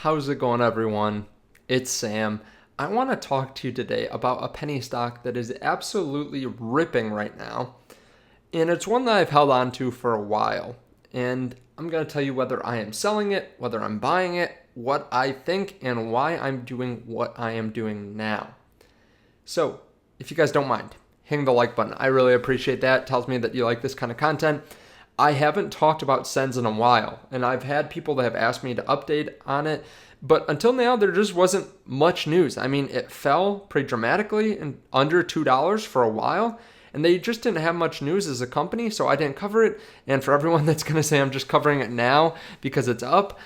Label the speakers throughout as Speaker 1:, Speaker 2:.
Speaker 1: How's it going, everyone? It's Sam. I want to talk to you today about a penny stock that is absolutely ripping right now. And it's one that I've held on to for a while. And I'm going to tell you whether I am selling it, whether I'm buying it, what I think, and why I'm doing what I am doing now. So, if you guys don't mind, hitting the like button. I really appreciate that. It tells me that you like this kind of content. I haven't talked about SENS in a while, and I've had people that have asked me to update on it, but until now, there just wasn't much news. I mean, it fell pretty dramatically and under $2 for a while, and they just didn't have much news as a company, so I didn't cover it. And for everyone that's going to say I'm just covering it now because it's up,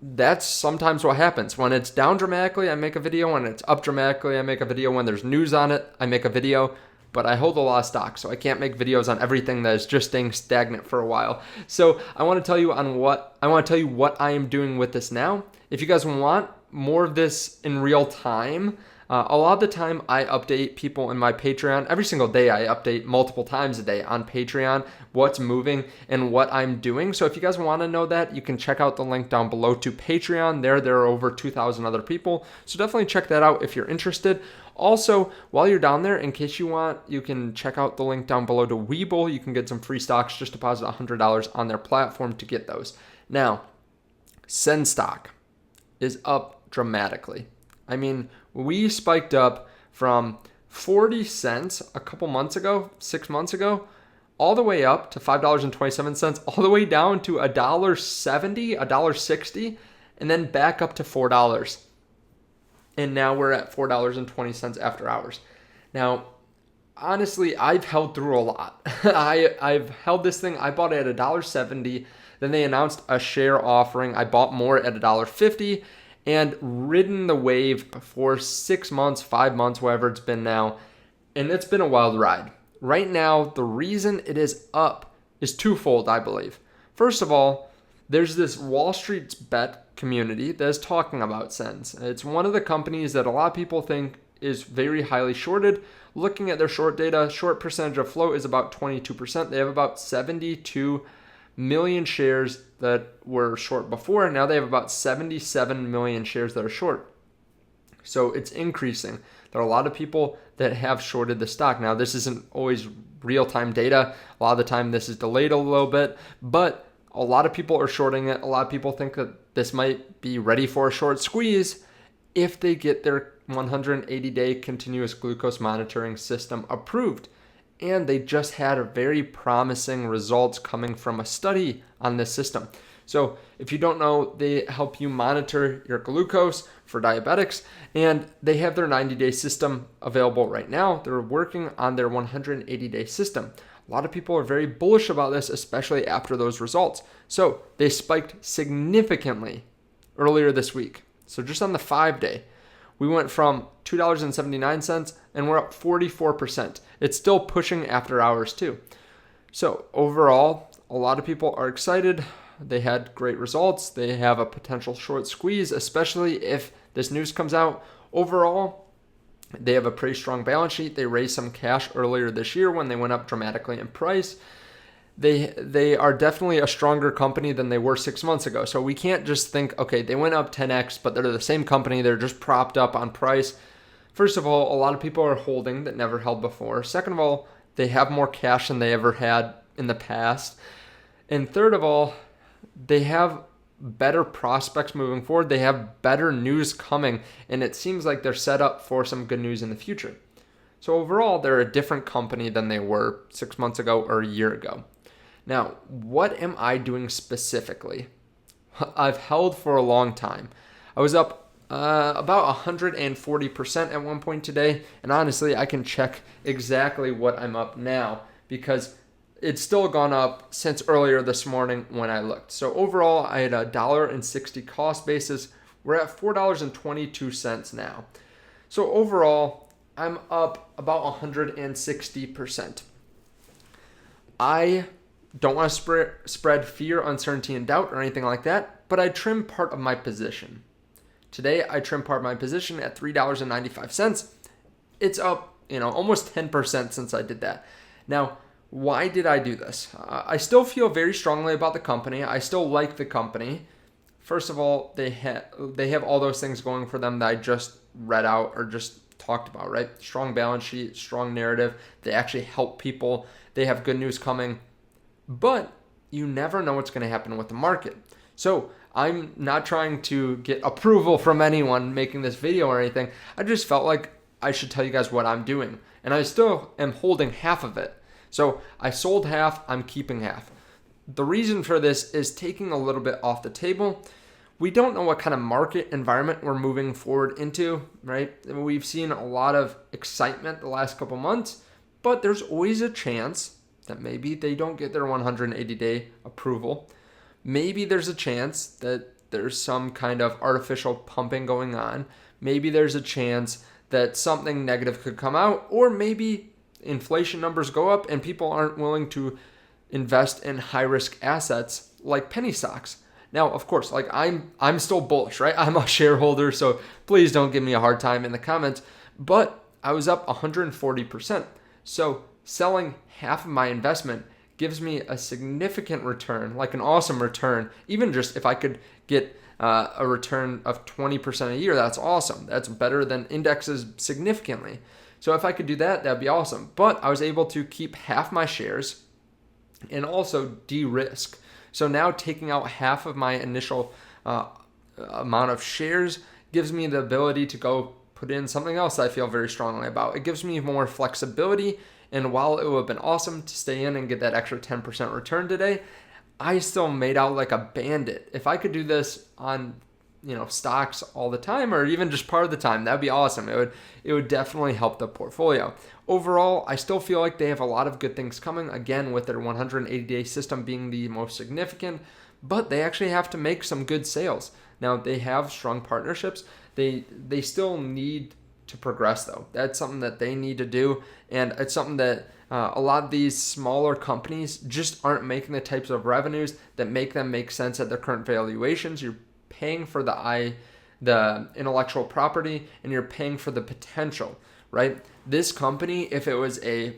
Speaker 1: that's sometimes what happens. When it's down dramatically, I make a video. When it's up dramatically, I make a video. When there's news on it, I make a video. But I hold a lot of stock, so I can't make videos on everything that is just staying stagnant for a while. So I want to tell you what I am doing with this now. If you guys want more of this in real time, a lot of the time I update people in my Patreon. Every single day I update multiple times a day on Patreon what's moving and what I'm doing. So if you guys want to know that, you can check out the link down below to Patreon. There are over 2,000 other people. So definitely check that out if you're interested. Also, while you're down there, in case you want, you can check out the link down below to Webull. You can get some free stocks. Just deposit $100 on their platform to get those. Now, SENS stock is up dramatically. I mean, we spiked up from 40 cents a couple months ago, 6 months ago, all the way up to $5.27, all the way down to $1.70, $1.60, and then back up to $4. And now we're at $4.20 after hours. Now, honestly, I've held through a lot. I've held this thing. I bought it at $1.70. Then they announced a share offering. I bought more at $1.50 and ridden the wave for 6 months, 5 months, whatever it's been now. And it's been a wild ride. Right now, the reason it is up is twofold, I believe. First of all, there's this Wall Street's bet community that is talking about SENS. It's one of the companies that a lot of people think is very highly shorted. Looking at their short data, short percentage of float is about 22%. They have about 72 million shares that were short before. Now they have about 77 million shares that are short. So it's increasing. There are a lot of people that have shorted the stock. Now, this isn't always real-time data. A lot of the time, this is delayed a little bit, but a lot of people are shorting it. A lot of people think that this might be ready for a short squeeze if they get their 180-day continuous glucose monitoring system approved. And they just had a very promising results coming from a study on this system. So if you don't know, they help you monitor your glucose for diabetics, and they have their 90-day system available right now. They're working on their 180-day system. A lot of people are very bullish about this, especially after those results. So they spiked significantly earlier this week. So just on the 5-day, we went from $2.79 and we're up 44%. It's still pushing after hours too. So overall, a lot of people are excited. They had great results. They have a potential short squeeze, especially if this news comes out. Overall, they have a pretty strong balance sheet. They raised some cash earlier this year when they went up dramatically in price. They are definitely a stronger company than they were 6 months ago. So we can't just think, okay, they went up 10x, but they're the same company. They're just propped up on price. First of all, a lot of people are holding that never held before. Second of all, they have more cash than they ever had in the past. And third of all, they have better prospects moving forward. They have better news coming, and it seems like they're set up for some good news in the future. So overall, they're a different company than they were 6 months ago or a year ago. Now, what am I doing specifically? I've held for a long time. I was up about 140% at one point today, and honestly, I can check exactly what I'm up now because it's still gone up since earlier this morning when I looked. So overall, I had $1.60 cost basis. We're at $4.22 now. So overall, I'm up about 160%. I don't want to spread fear, uncertainty, and doubt or anything like that, but I trimmed part of my position. Today, I trimmed part of my position at $3.95. It's up, almost 10% since I did that. Now, why did I do this? I still feel very strongly about the company. I still like the company. first of all, they have all those things going for them that I just read out or just talked about, right? Strong balance sheet, strong narrative. They actually help people. They have good news coming. But you never know what's going to happen with the market. So I'm not trying to get approval from anyone making this video or anything. I just felt like I should tell you guys what I'm doing. And I still am holding half of it. So I sold half, I'm keeping half. The reason for this is taking a little bit off the table. We don't know what kind of market environment we're moving forward into, right? We've seen a lot of excitement the last couple months, but there's always a chance that maybe they don't get their 180-day approval. Maybe there's a chance that there's some kind of artificial pumping going on. Maybe there's a chance that something negative could come out, or maybe inflation numbers go up and people aren't willing to invest in high-risk assets like penny stocks. Now, of course, like I'm still bullish, right? I'm a shareholder, so please don't give me a hard time in the comments. But I was up 140%. So selling half of my investment gives me a significant return, like an awesome return. Even just if I could get a return of 20% a year, that's awesome. That's better than indexes significantly. So if I could do that, that'd be awesome. But I was able to keep half my shares and also de-risk. So now taking out half of my initial amount of shares gives me the ability to go put in something else I feel very strongly about. It gives me more flexibility. And while it would have been awesome to stay in and get that extra 10% return today, I still made out like a bandit. If I could do this on, stocks all the time, or even just part of the time, that'd be awesome. It would definitely help the portfolio. Overall, I still feel like they have a lot of good things coming, again, with their 180-day system being the most significant, but they actually have to make some good sales. Now, they have strong partnerships. They still need to progress, though. That's something that they need to do, and it's something that a lot of these smaller companies just aren't making the types of revenues that make them make sense at their current valuations. You're paying for the intellectual property, and you're paying for the potential, right? This company, if it was a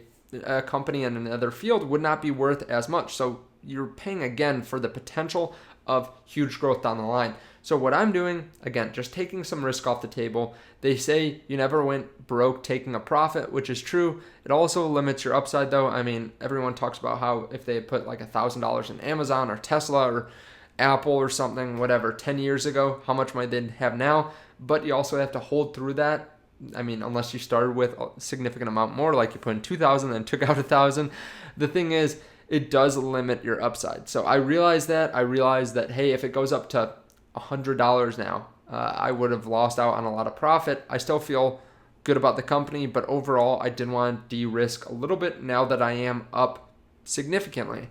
Speaker 1: company in another field, would not be worth as much. So you're paying again for the potential of huge growth down the line. So what I'm doing, again, just taking some risk off the table. They say you never went broke taking a profit, which is true. It also limits your upside, though. I mean, everyone talks about how if they put like $1,000 in Amazon or Tesla or Apple or something, whatever, 10 years ago, how much might they have now? But you also have to hold through that. I mean, unless you started with a significant amount more, like you put in 2,000 and took out 1,000. The thing is, it does limit your upside. So I realized that. Hey, if it goes up to $100 now, I would have lost out on a lot of profit. I still feel good about the company, but overall, I did want to de-risk a little bit now that I am up significantly.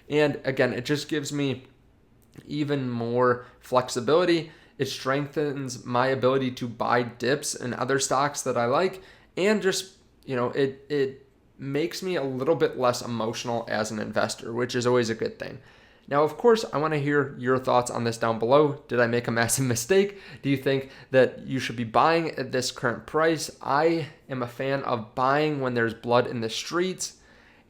Speaker 1: And again, it just gives me even more flexibility. It strengthens my ability to buy dips in other stocks that I like, and just, it makes me a little bit less emotional as an investor, which is always a good thing. Now, of course, I want to hear your thoughts on this down below. Did I make a massive mistake? Do you think that you should be buying at this current price? I am a fan of buying when there's blood in the streets,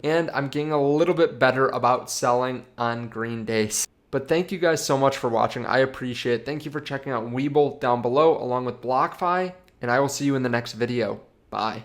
Speaker 1: and I'm getting a little bit better about selling on green days. But thank you guys so much for watching. I appreciate it. Thank you for checking out Webull down below along with BlockFi, and I will see you in the next video. Bye.